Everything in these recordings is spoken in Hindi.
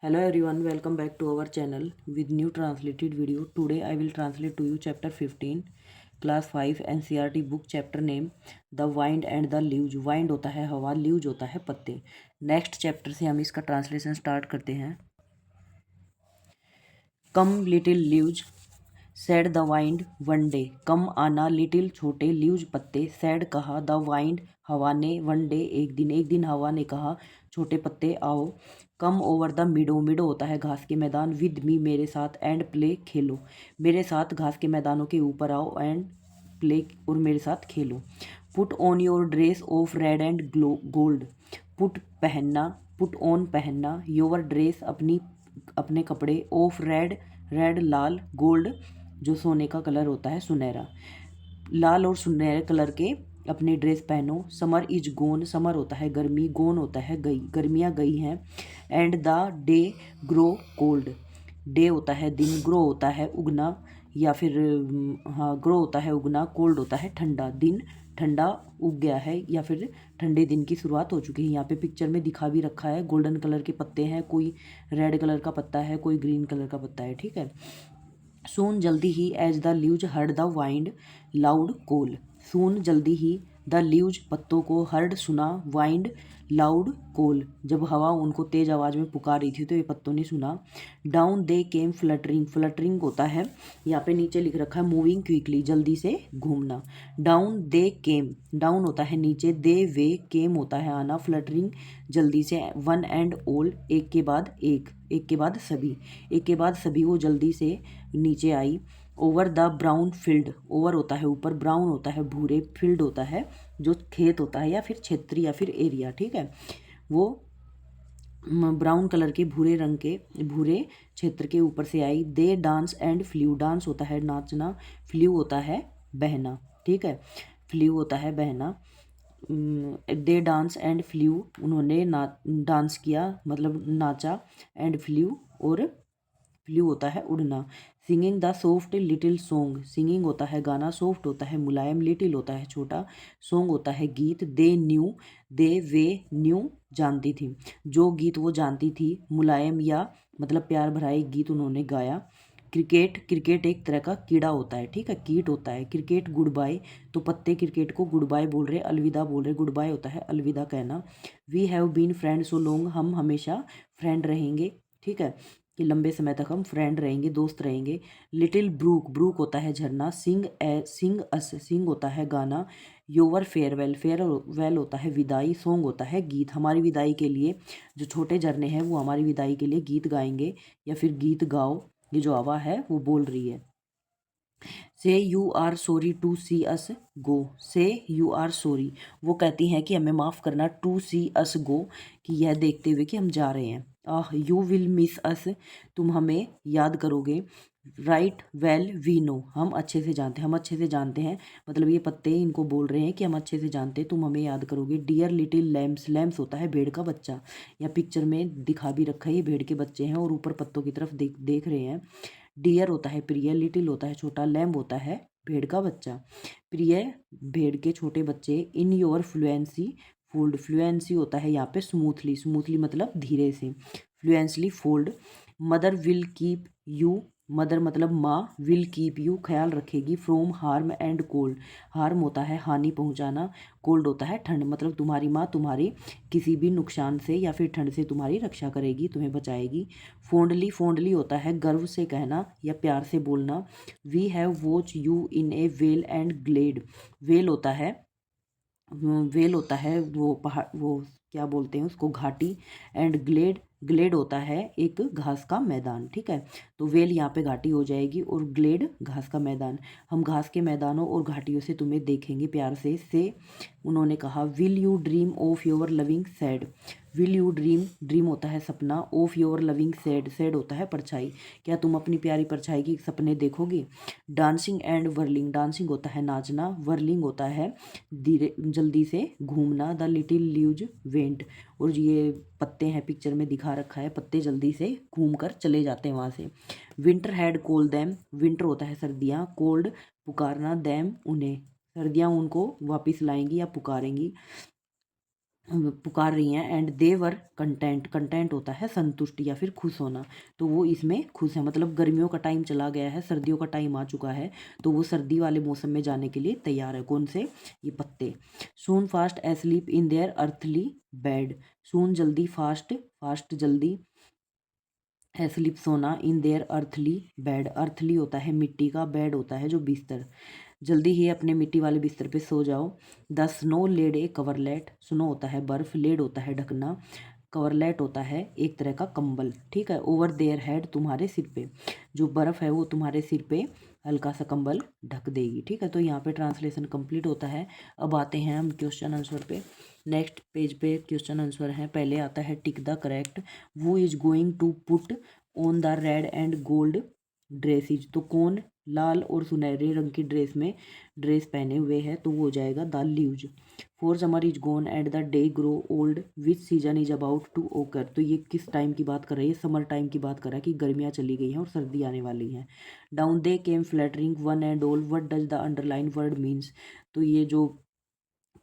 Hello everyone, welcome back to our channel with new translated video. Today I will translate to you chapter 15, class 5 NCERT book chapter name The Wind and the Leaves. Wind होता है हवा, leaves होता है पत्ते. नेक्स्ट चैप्टर से हम इसका ट्रांसलेशन स्टार्ट करते हैं. Come little leaves, said the wind one day. Come आना लिटिल छोटे, लीव्स पत्ते. सैड कहा, द वाइंड हवा ने, वन डे एक दिन हवा ने कहा छोटे पत्ते आओ. कम ओवर द मिडो, मिडो होता है घास के मैदान. विद मी मेरे साथ, एंड प्ले खेलो. मेरे साथ घास के मैदानों के ऊपर आओ एंड प्ले और मेरे साथ खेलो. Put on your dress of red and glow gold. Put पहनना, पुट ऑन पहनना, योर ड्रेस अपनी अपने कपड़े, of red red Lal, gold जो सोने का कलर होता है सुनहरा. लाल और सुनहरे कलर के अपने ड्रेस पहनो. समर इज गोन, समर होता है गर्मी, गोन होता है गई, गर्मियाँ गई हैं. And the day grow cold, day होता है दिन, ग्रो होता है उगना या फिर हाँ ग्रो होता है उगना, कोल्ड होता है ठंडा. दिन ठंडा उग गया है या फिर ठंडे दिन की शुरुआत हो चुकी है. यहाँ पे पिक्चर में दिखा भी रखा है गोल्डन कलर के पत्ते हैं, कोई रेड कलर का पत्ता है, कोई ग्रीन कलर का पत्ता है. ठीक है. सून जल्दी ही, as the leaves heard the wind loud call. Soon जल्दी ही, द लीव्स पत्तों को, हर्ड सुना, वाइंड लाउड कोल जब हवा उनको तेज आवाज़ में पुकार रही थी तो ये पत्तों ने सुना. Down they came fluttering, fluttering होता है यहाँ पे नीचे लिख रखा है मूविंग क्विकली, जल्दी से घूमना. डाउन दे केम, डाउन होता है नीचे, दे वे केम होता है आना, फ्लटरिंग जल्दी से, वन एंड ऑल एक के बाद एक, एक के बाद सभी, एक के बाद सभी वो जल्दी से नीचे आई. Over the brown field, over होता है ऊपर, ब्राउन होता है भूरे, फील्ड होता है जो खेत होता है या फिर क्षेत्र या फिर एरिया. ठीक है. वो ब्राउन कलर के भूरे रंग के भूरे क्षेत्र के ऊपर से आई. दे डांस एंड फ्ल्यू, डांस होता है नाचना, फ्ल्यू होता है बहना. ठीक है. फ्ल्यू होता है बहना. दे डांस एंड फ्ल्यू, उन्होंने डांस किया मतलब नाचा, एंड फ्ल्यू और फ्ल्यू होता है उड़ना. Singing the soft little song, singing होता है गाना, सॉफ्ट होता है मुलायम, लिटिल होता है छोटा, सॉन्ग होता है गीत. They knew, they way new जानती थी, जो गीत वो जानती थी, मुलायम या मतलब प्यार भरा एक गीत उन्होंने गाया. क्रिकेट, क्रिकेट एक तरह का कीड़ा होता है. ठीक है. कीट होता है. क्रिकेट गुड बाय, तो पत्ते क्रिकेट को गुड बाय बोल रहे, अलविदा बोल रहे. गुड बाय होता है अलविदा कहना. We have been friend so long, हम हमेशा फ्रेंड रहेंगे. ठीक है. कि लंबे समय तक हम फ्रेंड रहेंगे, दोस्त रहेंगे. लिटिल ब्रूक, ब्रूक होता है झरना. सिंग सिंग अस, सिंग होता है गाना. योवर फेयरवेल, फेयरवेल होता है विदाई, सॉन्ग होता है गीत. हमारी विदाई के लिए जो छोटे झरने हैं वो हमारी विदाई के लिए गीत गाएंगे या फिर गीत गाओ. ये जो हवा है वो बोल रही है. से यू आर सॉरी टू सी अस गो, से यू आर सॉरी, वो कहती हैं कि हमें माफ़ करना, टू सी अस गो कि यह देखते हुए कि हम जा रहे हैं. यू विल मिस अस, तुम हमें याद करोगे. राइट वेल वी नो, हम अच्छे से जानते हैं, हम अच्छे से जानते हैं मतलब ये पत्ते इनको बोल रहे हैं कि हम अच्छे से जानते हैं, तुम हमें याद करोगे. डियर लिटिल लैम्स, लैम्स होता है भेड़ का बच्चा, या पिक्चर में दिखा भी रखा है ये भेड़ के बच्चे हैं और ऊपर पत्तों की तरफ देख रहे हैं. डियर होता है प्रिय, लिटिल होता है छोटा, लैम्ब होता है भेड़ का बच्चा. प्रिय भेड़ के छोटे बच्चे. In your fluency fold, fluency होता है यहाँ पे स्मूथली, स्मूथली मतलब धीरे से, fluently fold. Mother will keep you, mother मतलब माँ, विल कीप यू ख्याल रखेगी, from harm and cold, harm होता है हानि पहुँचाना, कोल्ड होता है ठंड मतलब तुम्हारी माँ तुम्हारी किसी भी नुकसान से या फिर ठंड से तुम्हारी रक्षा करेगी, तुम्हें बचाएगी. फोंडली, फोंडली होता है गर्व से कहना या प्यार से बोलना. We have watch you in a well and glad, well होता है, वेल होता है वो पहाड़, वो क्या बोलते हैं उसको, घाटी. एंड ग्लेड, ग्लेड होता है एक घास का मैदान. ठीक है. तो वेल यहाँ पे घाटी हो जाएगी और ग्लेड घास का मैदान. हम घास के मैदानों और घाटियों से तुम्हें देखेंगे प्यार से उन्होंने कहा. Will you dream of your loving sad, will you dream, dream होता है सपना, of your loving sad, sad होता है परछाई, क्या तुम अपनी प्यारी परछाई की सपने देखोगे. डांसिंग एंड वर्लिंग, डांसिंग होता है नाचना, वर्लिंग होता है धीरे जल्दी से घूमना. द लिटिल लीव्स वेंट, और ये पत्ते हैं पिक्चर में दिखा रखा है, पत्ते जल्दी से घूम कर चले जाते हैं वहाँ से. Winter had cold them, winter होता है सर्दियाँ, कोल्ड पुकारना, दैम उन्हें, सर्दियाँ उनको वापस लाएंगी या पुकारेंगी. पुकार रही हैं, and they were content, content होता है संतुष्ट या फिर खुश होना, तो वो इसमें खुश है, मतलब गर्मियों का टाइम चला गया है, सर्दियों का टाइम आ चुका है, तो वो सर्दी वाले मौसम में जाने के लिए तैयार है। कौन से? ये पत्ते। Soon fast asleep in their earthly bed, soon जल्दी, फास्ट फास्ट जल्दी, एस्लीप सोना, in their earthly bed, earthly होता है मिट्टी का, बेड होता है जो बिस्तर, जल्दी ही अपने मिट्टी वाले बिस्तर पे सो जाओ। The snow laid a coverlet, snow होता है बर्फ, लेड होता है ढकना, कवरलेट होता है एक तरह का कंबल, ठीक है। ओवर देयर हेड, तुम्हारे सिर पे, जो बर्फ़ है वो तुम्हारे सिर पे हल्का सा कंबल ढक देगी, ठीक है। तो यहाँ पे ट्रांसलेशन कंप्लीट होता है। अब आते हैं हम क्वेश्चन आंसर पे। नेक्स्ट पेज पे क्वेश्चन आंसर है। पहले आता है टिक द करेक्ट, वो is going to put on the red and gold dresses, तो कौन लाल और सुनहरे रंग की ड्रेस पहने हुए है, तो वो हो जाएगा the leaves. For summer is gone and the day grow old which season is about to occur, तो ये किस टाइम की बात कर रही है? समर टाइम की बात कर रहा है कि गर्मियाँ चली गई हैं और सर्दी आने वाली हैं। Down they came fluttering one and all, what does the underline word means, तो ये जो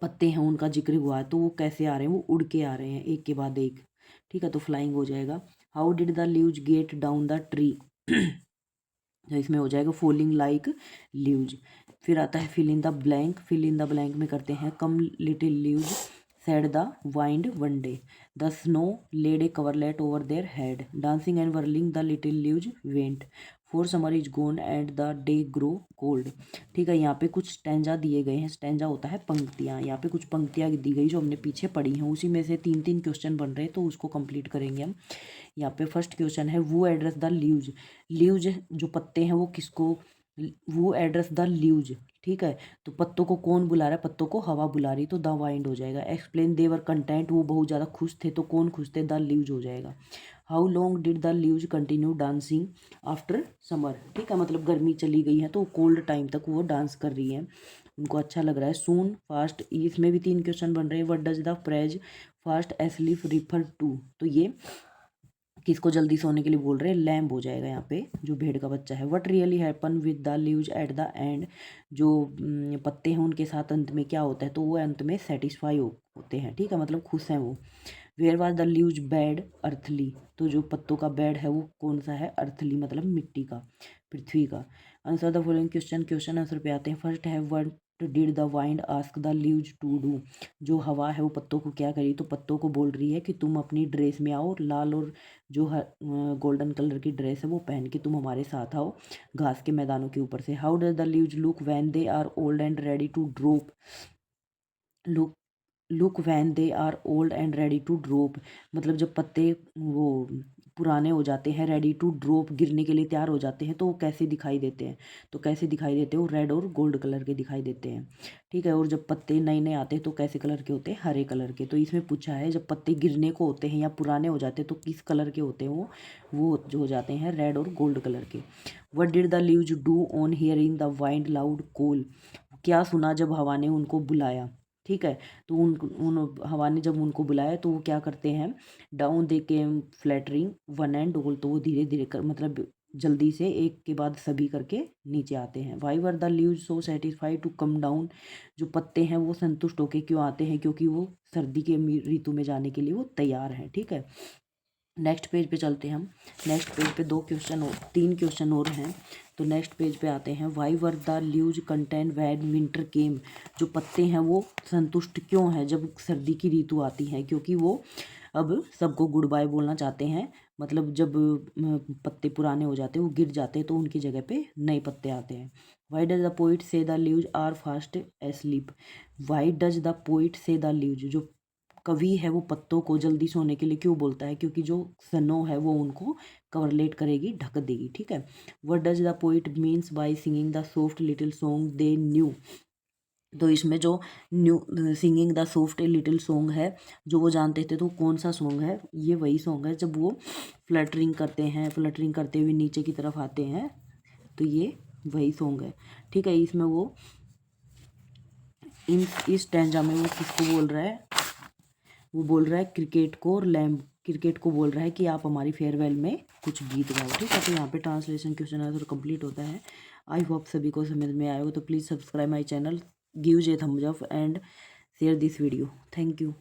पत्ते हैं उनका जिक्र हुआ है, तो वो कैसे आ रहे हैं? वो उड़ के आ रहे हैं एक के बाद एक, ठीक है, तो फ्लाइंग हो जाएगा। How did the leaves get down the tree, तो इसमें हो जाएगा फॉलिंग लाइक लीव्स। फिर आता है fill in the blank, fill in the blank में करते हैं come little leaves said the wind one day, the snow laid a coverlet over their head, dancing and whirling the little leaves went, for summer is gone and the day grow cold, ठीक है। यहाँ पे कुछ स्टैंजा दिए गए हैं, स्टैंजा होता है पंक्तियाँ, यहाँ पे कुछ पंक्तियाँ दी गई जो हमने पीछे पढ़ी हैं, उसी में से 3-3 क्वेश्चन बन रहे हैं, तो उसको कंप्लीट करेंगे हम। यहाँ पे फर्स्ट क्वेश्चन है वो एड्रेस द लीव्स, लीव्स जो पत्ते हैं वो किसको, वो एड्रेस द लीव्स, ठीक है। तो पत्तों को कौन बुला रहा है? पत्तों को हवा बुला रही, तो द वाइंड हो जाएगा। एक्सप्लेन देवर कंटेंट, वो बहुत ज़्यादा खुश थे, तो कौन खुश थे? द लीव्स हो जाएगा। How long did the leaves continue dancing after summer, ठीक है, मतलब गर्मी चली गई है तो कोल्ड टाइम तक वो डांस कर रही है, उनको अच्छा लग रहा है। सून फास्ट, इसमें भी 3 क्वेश्चन बन रहे हैं। What does the phrase fast asleep refer to, तो ये किसको जल्दी सोने के लिए बोल रहे हैं? लैम्ब हो जाएगा यहाँ पे, जो भेड़ का बच्चा है। What really happen with the leaves at the end, जो पत्ते हैं उनके साथ अंत में क्या होता है? तो वो अंत में सेटिस्फाई होते हैं, ठीक है, मतलब खुश हैं वो। Where was the leaves bed earthly, तो जो पत्तों का बेड है वो कौन सा है? अर्थली, मतलब मिट्टी का, पृथ्वी का। Answer the following question, question answer पे आते हैं। फर्स्ट है what did the wind ask the leaves to do, जो हवा है वो पत्तों को क्या करी? तो पत्तों को बोल रही है कि तुम अपनी ड्रेस में आओ, लाल और जो गोल्डन कलर की ड्रेस है वो पहन के तुम हमारे साथ आओ घास के मैदानों के ऊपर से। How does the leaves look when they are old and ready to drop, look look when they are old and ready to drop, मतलब जब पत्ते वो पुराने हो जाते हैं, रेडी टू ड्रॉप, गिरने के लिए तैयार हो जाते हैं, तो वो कैसे दिखाई देते हैं? तो कैसे दिखाई देते हैं? वो रेड और गोल्ड कलर के दिखाई देते हैं, ठीक है। और जब पत्ते नए नए आते हैं तो कैसे कलर के होते हैं? हरे कलर के। तो इसमें पूछा है जब पत्ते गिरने को होते हैं या पुराने हो जाते हैं तो किस कलर के होते हैं? वो जो हो जाते हैं रेड और गोल्ड कलर के। What did the leaves do on hearing the wind loud call, क्या सुना जब हवा ने उनको बुलाया, ठीक है। तो उन हवा ने जब उनको बुलाया तो वो क्या करते हैं? Down they came fluttering one and all, तो वो धीरे धीरे कर मतलब जल्दी से एक के बाद सभी करके नीचे आते हैं। Why were the leaves so satisfied to come down, जो पत्ते हैं वो संतुष्ट होके क्यों आते हैं? क्योंकि वो सर्दी के ऋतु में जाने के लिए वो तैयार हैं, ठीक है। नेक्स्ट पेज पे चलते हैं हम। नेक्स्ट पेज पे 3 क्वेश्चन और हैं, तो नेक्स्ट पेज पे आते हैं। Why were the leaves content when winter came, जो पत्ते हैं वो संतुष्ट क्यों हैं जब सर्दी की ऋतु आती है? क्योंकि वो अब सबको गुड बाय बोलना चाहते हैं, मतलब जब पत्ते पुराने हो जाते हैं, वो गिर जाते हैं, तो उनकी जगह पे नए पत्ते आते हैं। Why does the poet say the leaves are fast asleep, why does the poet say the leaves, जो कवि है वो पत्तों को जल्दी सोने के लिए क्यों बोलता है? क्योंकि जो सनो है वो उनको कवरलेट करेगी, ढक देगी, ठीक है। What does the poet means by singing the soft little song they knew, तो इसमें जो new singing the soft little song है जो वो जानते थे, तो कौन सा सॉन्ग है? ये वही सॉन्ग है जब वो फ्लटरिंग करते हैं, फ्लटरिंग करते हुए नीचे की तरफ आते हैं, तो ये वही सॉन्ग है, ठीक है। इसमें वो इस स्टैंजा में वो किसको बोल रहा है? वो बोल रहा है क्रिकेट को, और लैम्ब क्रिकेट को बोल रहा है कि आप हमारी फेयरवेल में कुछ गीत गाओ, ठीक है। तो यहाँ पे ट्रांसलेशन क्वेश्चन आंसर कंप्लीट होता है। आई होप सभी को समझ में आएगा, तो please subscribe my channel, give a thumbs up and share this video. Thank you.